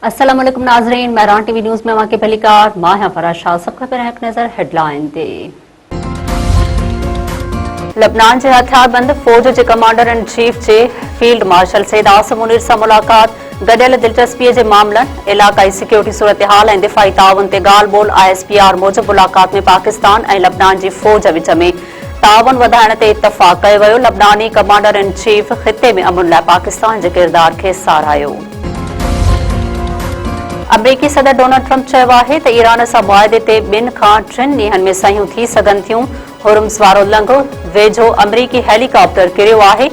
अस्सलाम वालेकुम नाज़रीन, मैरान टीवी न्यूज़ में वहाँ के पहली कार माहिया फराज शाह सबका पर एक नज़र हेडलाइन ते। लबनान के हथियारबंद फौज के कमांडर इन चीफ के फील्ड मार्शल सैयद आसिम मुनीर से मुलाकात, गडियल दिलचस्पी के मामलन इलाकाई सिक्योरिटी सूरत हाल और दिफाई ताउन ते ॻाल्हि ॿोल ISPR मूजिब मुलाकात में पाकिस्तान और लबनान की फौज विच में ताउन वधाइण ते इतफाक़ कयो वियो। लबनानी कमांडर इन चीफ ख़िते में अमन लाइ पाकिस्तान के किरदार के साराहियो। अमरीकी सदर डोनाल्ड ट्रंप चयो आहे त ईरान सां मुआहदे ते 2 खां 3 ॾींहनि में सयूं थी सघनि थियूं। हुर्मुज़ वारो लंघो वेझो अमरीकी हेलीकॉप्टर किरियो आहे।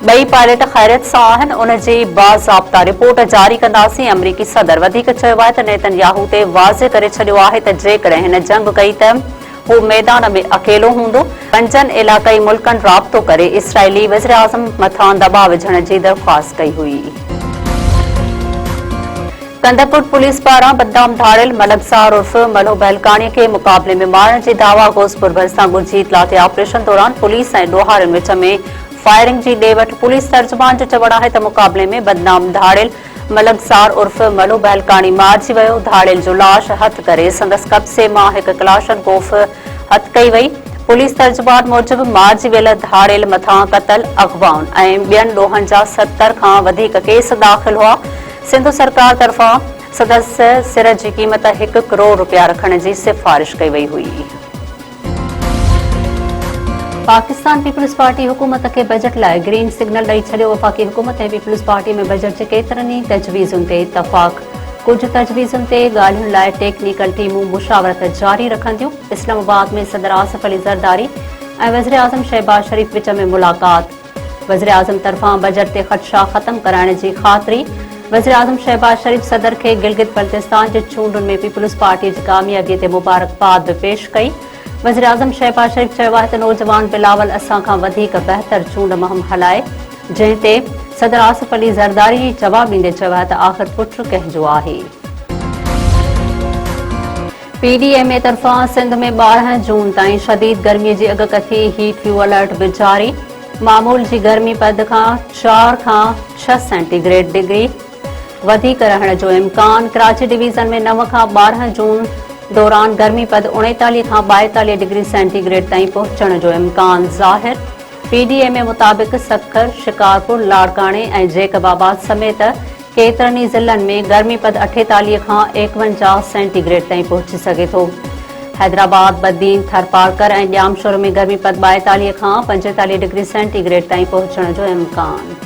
ॿई पायलट ख़ैरियत सां आहिनि। उन जी बाज़ाब्ता रिपोर्ट जारी कंदासीं। अमरीकी सदर वधीक चयो आहे त नेतन्याहू ते वाज़े करे छॾियो आहे त जेकॾहिं हिन जंग कई त हू मैदान में अकेलो हूंदो। 5 इलाक़ाई मुल्कनि राब्तो करे इसराइली वज़ीर आज़म मथां दबाव विझण जी दरख़्वास्त कई हुई। कंदरकोट पुलिस पारां बदनाम धाड़ियल मलकज़ार उर्फ मलो बहलकाणी के मुक़ाबले में मारण जी दावा गोसपुर भरिसां ॻुझी इतला ते ऑपरेशन दौरान पुलिस ऐं ॾोहारियुनि विच में फायरिंग जी ॾे वठि। पुलिस तर्जुमान जो चवणु आहे त मुक़ाबले में बदनाम धाड़ियल मलकज़ार उर्फ मलो बहलकाणी मारिजी वियो। धाड़ियल जो लाश हथ करे संदसि कब्ज़े मां हिकु क्लाशनकोफ हथ कई वई। पुलिस तर्जुमान मूजिब मारिजी वियल धाड़ियल मथां क़तल, अग़वाउनि ऐं ॿियनि ॾोहनि जा 70 खां वधीक केस दाख़िल हुआ। सिंध सरकार तरफ़ां सदस्य सिर जी क़ीमत 1 करोड़ रुपया रखण जी सिफ़ारिश कई वई हुई। पाकिस्तान पीपल्स पार्टी हुकूमत के बजट लाइ ग्रीन सिग्नल ॾेई छॾियो। वफ़ाक़ी हुकूमत ऐं पीपल्स पार्टी में बजट जे केतिरनि ई तजवीज़ुनि ते इतफ़ाक़। कुझु तजवीज़ुनि ते ॻाल्हियुनि लाइ टेक्निकल टीमूं मुशावरत जारी रखंदियूं। इस्लामाबाद में सदर आसिफ अली ज़रदारी ऐं वज़ीर आज़म शहबाज शरीफ़ विच में मुलाक़ात। वज़ीर आज़म तरफ़ां बजट ते ख़दशा ख़त्म कराइण जी ख़ातिरी। वज़ीर आज़म शहबाज शरीफ़ सदर के गिलगित बल्तिस्तान के चूंडुनि में पीपल्स पार्टी की कामयाबी ते मुबारकबाद पेश कई। वज़ीर आज़म शहबाज शरीफ़ चयो आहे त नौजवान बिलावल असां खां वधीक बहितर चूंड मुहिम हलाए, जंहिं ते सदर आसिफ अली ज़रदारी जवाब ॾींदे चयो आहे त आख़िर पुट कंहिंजो आहे। PDMA तरफ़ां सिंध में 12 जून ताईं शदीद गर्मी जी अॻकथी हीट व्यू अलर्ट बि जारी। मामूल जी गर्मी पद खां 4 खां 6 सेंटीग्रेड डिग्री वधीक रहण जो इम्कान। कराची डिवीज़न में 9 खां 12 जून दौरान गर्मी पद 39 खां 42 डिग्री सेंटीग्रेड ताईं पहुचण जो इम्कान ज़ाहिर। PDMA मुताबिक़ सखर, शिकारपुर, लाड़काणे ऐं जेकबाबाद समेत केतिरनि ई ज़िलनि में गर्मी पद 48 खां 51 सेंटीग्रेड ताईं पहुची सघे थो। हैदराबाद, बदीन, थरपारकर ऐं ॼामशोर में गर्मी पद 42 खां 45 डिग्री सेंटीग्रेड ताईं पहुचण जो इम्कान।